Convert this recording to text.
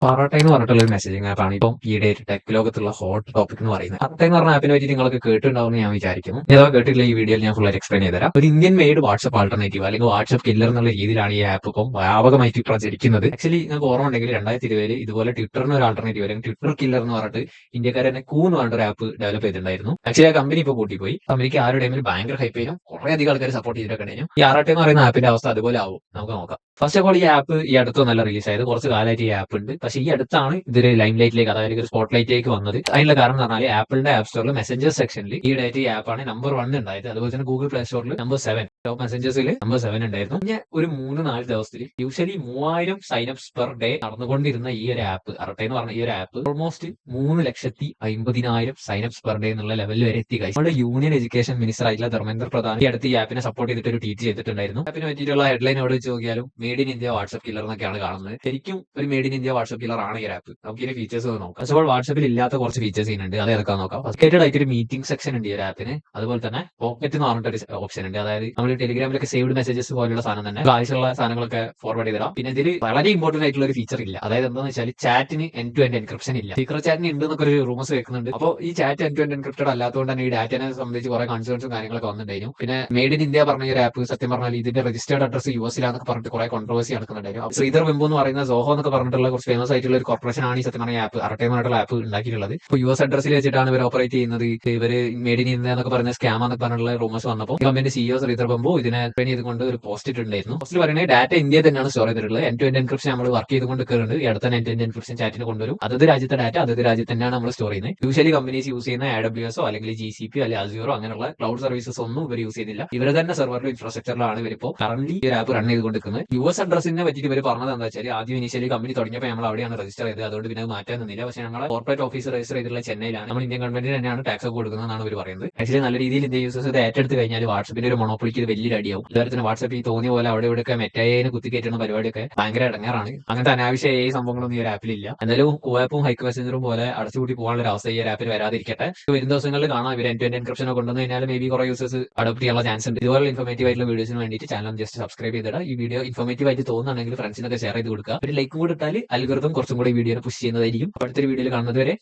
പാറാട്ട എന്ന് പറഞ്ഞിട്ടുള്ള ഒരു മെസ്സേജിംഗ് ആപ്പാണ് ഇപ്പം ഈയിടെ ടെക് ലോകത്തുള്ള ഹോട്ട് ടോപ്പിക് എന്ന് പറയുന്നത്. പാറാട്ട എന്ന് പറഞ്ഞ ആപ്പിനെ പറ്റി നിങ്ങൾക്ക് കേട്ടിട്ടുണ്ടാവും ഞാൻ വിചാരിക്കുന്നു. ഞാൻ കേട്ടിട്ടില്ല, ഈ വീഡിയോയിൽ ഞാൻ ഫുൾ എക്സ്പ്ലെയിൻ ചെയ്തുതരാം. ഒരു ഇന്ത്യൻ മെയ്ഡ് വാട്സ്ആപ്പ് ആൾട്ടർനേറ്റീവ് അല്ലെങ്കിൽ വാട്സ്ആപ്പ് കില്ലർ എന്നുള്ള രീതിയിലാണ് ഈ ആപ്പ് ഇപ്പം വ്യാപകമായിട്ട് പ്രചരിക്കുന്നത്. ആക്ച്വലി നിങ്ങൾക്ക് ഓർമ്മ ഉണ്ടെങ്കിൽ 2020 ഇതുപോലെ ട്വിറ്ററിന് ഒരു ആൾട്ടർനേറ്റീവ് അല്ലെങ്കിൽ ട്വിറ്റർ കില്ലർ എന്ന് പറഞ്ഞിട്ട് ഇന്ത്യക്കാർ തന്നെ കൂന്ന് പറഞ്ഞ ഒരു ആപ്പ് ഡെവലപ്പ് ചെയ്തിട്ടുണ്ടായിരുന്നു. ആക്ച്വലി ആ കമ്പനി ഇപ്പോൾ പൂട്ടിപ്പോയി. കമ്പനിക്ക് ആ ഒരു ടൈമിൽ ഭയങ്കര ഹൈപ്പ് ചെയ്യും, കുറെ അധികം ആൾക്കാർ സപ്പോർട്ട് ചെയ്തിട്ടൊക്കെ ഉണ്ടായിരുന്നു. ഈ ആറാട്ടെ എന്ന് പറയുന്ന ആപ്പിന്റെ അവസ്ഥ അതുപോലെ ആവും. നമുക്ക് നോക്കാം. ഫസ്റ്റ് ഓഫ് ഓൾ ഈ ആപ്പ് ഈ അടുത്തൊന്നല്ല റിലീസ് ആയത്, കുറച്ച് കാലമായിട്ട് ഈ ആപ്പ് ഉണ്ട്. പക്ഷേ ഈ അടുത്താണ് ഇതൊരു ലൈം ലൈറ്റിലേക്ക്, അതായത് ഒരു സ്പോട്ട് ലൈറ്റിലേക്ക് വന്നത്. അതിനുള്ള കാരണം എന്ന് പറഞ്ഞാൽ ആപ്പിളിന്റെ ആപ്പ് സ്റ്റോറിൽ മെസ്സഞ്ചർ സെക്ഷനിൽ ഈ ഡേറ്റ് ഈ ആപ്പാണ് നമ്പർ 1 ഉണ്ടായത്. അതുപോലെ തന്നെ ഗൂഗിൾ പ്ലേ സ്റ്റോറിൽ നമ്പർ 7, ടോപ്പ് മെസ്സഞ്ചേഴ്സിൽ നമ്പർ 7 ഉണ്ടായിരുന്നു. പിന്നെ ഒരു 3-4 ദിവസത്തിൽ യൂഷ്വലി 3000 സൈനപ്സ് പെർ ഡേ നടന്നുകൊണ്ടിരുന്ന ഈ ഒരു ആപ്പ്, അറട്ടെ എന്ന് പറഞ്ഞ ഈ ഒരു ആപ്പ് ഓൾമോസ്റ്റ് 3,50,000 സൈനപ്സ് പെർ ഡേ എന്നുള്ള ലെവലിൽ വരെ എത്തി. നമ്മുടെ യൂണിയൻ എഡ്യൂക്കേഷൻ മിനിസ്റ്റർ ആയിട്ടുള്ള ധർമ്മേന്ദ്ര പ്രധാൻ ഈ അടുത്ത് ഈ ആപ്പിനെ സപ്പോർട്ട് ചെയ്തിട്ട് ഒരു ട്വീറ്റ് ചെയ്തിട്ടുണ്ടായിരുന്നു. ആപ്പിനെ പറ്റിയിട്ടുള്ള ഹെഡ്ലൈൻ എവിടെ വെച്ച് നോക്കിയാലും made in India WhatsApp killer എന്നൊക്കെയാണ് കാണുന്നത്. ശരിക്കും ഒരു made in India WhatsApp killer ആണ് ഈ ആപ്പ്. നമുക്ക് ഇതിന്റെ ഫീച്ചേഴ്സ് നോക്കാം. ഫസ്റ്റ് ഓഫ് ഓൾ വാട്സ്ആപ്പിൽ ഇല്ലാത്ത കുറച്ച് ഫീച്ചേഴ്സ് ഉണ്ട്, അത് ഏതൊക്കെ നോക്കാം. ഫസ്റ്റേറ്റഡ് ആയിട്ട് ഒരു മീറ്റിംഗ് സെക്ഷൻ ഉണ്ട് ഈ ഒരു ആപ്പിന്. അതുപോലെ തന്നെ പോക്കറ്റ് എന്ന് പറഞ്ഞിട്ട് ഒരു ഓപ്ഷൻ ഉണ്ട്. അതായത് നമ്മൾ ടെലിഗ്രാമിലൊക്കെ സേവ്ഡ് മെസ്സേജസ് പോലുള്ള സാധനം തന്നെ ആവശ്യമുള്ള സാധനങ്ങളൊക്കെ ഫോർവേഡ് ചെയ്തിടാം. പിന്നെ ഇതിൽ വളരെ ഇമ്പോർട്ടന്റ് ആയിട്ടുള്ള ഒരു ഫീച്ചർ ഇല്ല. അതായത് എന്താണെന്ന് വെച്ചാൽ ചാറ്റിന് എൻഡ് ടു എൻഡ് എൻക്രിപ്ഷൻ ഇല്ല. സീക്രട്ട് ചാറ്റിന് ഉണ്ട് എന്നൊക്കെ ഒരു റൂമേഴ്സ് വെക്കുന്നുണ്ട്. അപ്പോൾ ഈ chat end to end encrypted അല്ലാത്തതുകൊണ്ട് തന്നെ ഈ ഡാറ്റനെ സംബന്ധിച്ച് കുറെ കൺസേൺസും കാര്യങ്ങളൊക്കെ വന്നിട്ടുണ്ടായിരുന്നു. പിന്നെ മെയ്ഡ് ഇൻ ഇന്ത്യ പറഞ്ഞ ഒരു ആപ്പ് സത്യം പറഞ്ഞാൽ ഇതിന്റെ രജിസ്റ്റേർഡ് അഡ്രസ് യുഎസിലാന്നൊക്കെ പറഞ്ഞിട്ട് കുറെ കോൺട്രവേഴ്സി നടക്കുന്നുണ്ടായിരുന്നു. ശ്രീധർ വെമ്പു എന്ന് പറയുന്ന സോഹോ എന്നൊക്കെ പറഞ്ഞിട്ടുള്ള കുറച്ച് ഫേമസ് ആയിട്ടുള്ള ഒരു കോർപ്പറേഷൻ ആണ് ഈ സത്യം പറഞ്ഞ ആപ്പ്, അറട്ടെ എന്നുള്ള ആപ്പ് ഉണ്ടാക്കിയിട്ടുള്ളത്. ഇപ്പോൾ യുഎസ് അഡ്രസ്സിൽ വെച്ചിട്ടാണ് ഇവർ ഓപ്പറേറ്റ് ചെയ്യുന്നത്. ഇവർ മെയ്ഡ് ഇൻ ഇന്ത്യ എന്നൊക്കെ പറഞ്ഞ സ്കാം എന്നൊക്കെ പറഞ്ഞുള്ള റൂമേഴ്സ് വന്നപ്പോൾ കമ്പനി സിഇഒ ശ്രീധർ വെമ്പു ഇതിനെ ട്രെയിൻ ചെയ്തുകൊണ്ട് ഒരു പോസ്റ്റ് ഇട്ടിട്ടുണ്ടായിരുന്നു. പോസ്റ്റിൽ പറയുന്നത് ഡാറ്റ ഇന്ത്യ തന്നെയാണ് സ്റ്റോർ ചെയ്തിട്ടുള്ളത്. എൻഡ് ടു എൻഡ് എൻക്രിപ്ഷൻ നമ്മൾ വർക്ക് ചെയ്തുകൊണ്ട് കയറുന്നുണ്ട്. ഈ അടുത്ത എൻഡ് ടു എൻഡ് എൻക്രിപ്ഷൻ ചാറ്റിന് കൊണ്ടുവരും. അതത് രാജ്യത്തെ ഡാറ്റ അതത് രാജ്യത്ത് തന്നെയാണ് നമ്മൾ സ്റ്റോർ ചെയ്യുന്നത്. യൂഷ്വലി കമ്പനീസ് യൂസ് ചെയ്യുന്ന AWS അല്ലെങ്കിൽ GCP അല്ലെങ്കിൽ അസ്യൂറോ അങ്ങനെയുള്ള ക്ലൗഡ് സർവീസസ് ഒന്നും ഇവർ യൂസ് ചെയ്യുന്നില്ല. ഇവർ തന്നെ സെർവറിലും ഇൻഫ്രാസ്ട്രക്ചറിലാണ് ഇവരിപ്പോൾ കറന്റ് ഈ ആപ്പ് റൺ ചെയ്തുകൊണ്ടിരിക്കുന്നത്. യുഎസ് അഡ്രസ്സിനെ പറ്റിയിട്ട് ഇവർ പറഞ്ഞത് എന്താ വെച്ചാൽ ആദ്യം ഇനീഷ്യലി കമ്പനി തുടങ്ങിയപ്പോൾ നമ്മൾ അവിടെയാണ് രജിസ്റ്റർ ചെയ്തത്, അതുകൊണ്ട് പിന്നെ മാറ്റാൻ നിന്നില്ല. പക്ഷേ ഞങ്ങളെ കോർപ്പറേറ്റ് ഓഫീസ് രജിസ്റ്റർ ചെയ്തിട്ടുള്ള ചെന്നൈയിലാണ്. നമ്മൾ ഇന്ത്യൻ ഗവൺമെന്റിന് തന്നെയാണ് ടാക്സ് ഒക്കെ കൊടുക്കുന്നതെന്നാണ് ഇവർ പറയുന്നത്. ആക്ച്വലി നല്ല രീതിയിൽ ഇന്ത്യ യൂസേഴ്സ് ഇത് ഏറ്റെടുത്ത് കഴിഞ്ഞാൽ വാട്സപ്പിന്റെ ഒരു മൊണോപ്പൊളിക്ക് ഇത് വലിയൊരു അടിയാവും. ഇതുവരെ വാട്സപ്പ് ഈ തോന്നിയ പോലെ അവിടെ ഇവിടെയൊക്കെ മെറ്റയെ കുത്തിക്കയറ്റുന്ന പരിപാടിയൊക്കെ ഭയങ്കര ഇടങ്ങാറാണ്. അങ്ങനത്തെ അനാവശ്യ സംഭവങ്ങളൊന്നും ഈ ഒരു ആപ്പിലില്ല. എന്തായാലും കുവാപ്പും ഹൈക്ക് മെസ്സഞ്ചറും പോലെ അടച്ചുകൂട്ടി പോകാനുള്ള ഒരു അവസ്ഥ ഈ ഒരു ആപ്പിൽ വരാതിരിക്കട്ടെ. വരും ദിവസങ്ങളിൽ കാണാം ഇവർ എൻഡ് ടു എൻഡ് എൻക്രിപ്ഷൻ ഒക്കെ കൊണ്ടുവന്നു കഴിഞ്ഞാൽ മേ ബി കുറെ യൂസേഴ്സ് അഡോപ്റ്റ് ചെയ്യാനുള്ള ചാൻസ് ഉണ്ട്. ഇതുപോലെ ഇൻഫോർമേറ്റീവ് ആയിട്ടുള്ള വീഡിയോസിന് വേണ്ടിയിട്ട് ചാനൽ ജസ്റ്റ് സബ്സ്ക്രൈബ് ചെയ്തിടാം. ഈ വീഡിയോ ഇൻഫോർമേറ്റീവ് ആയിട്ട് തോന്നുകയാണെങ്കിൽ ഫ്രണ്ട്സിനൊക്കെ ഷെയർ ചെയ്ത് കൊടുക്കുക. ഒരു ലൈക്കും കൂടെ ഇട്ടാൽ അൽഗോരിതം കുറച്ചും കൂടി വീഡിയോനെ പുഷ് ചെയ്യുന്നതായിരിക്കും. അടുത്തൊരു വീഡിയോയിൽ കാണുന്നത് വരെ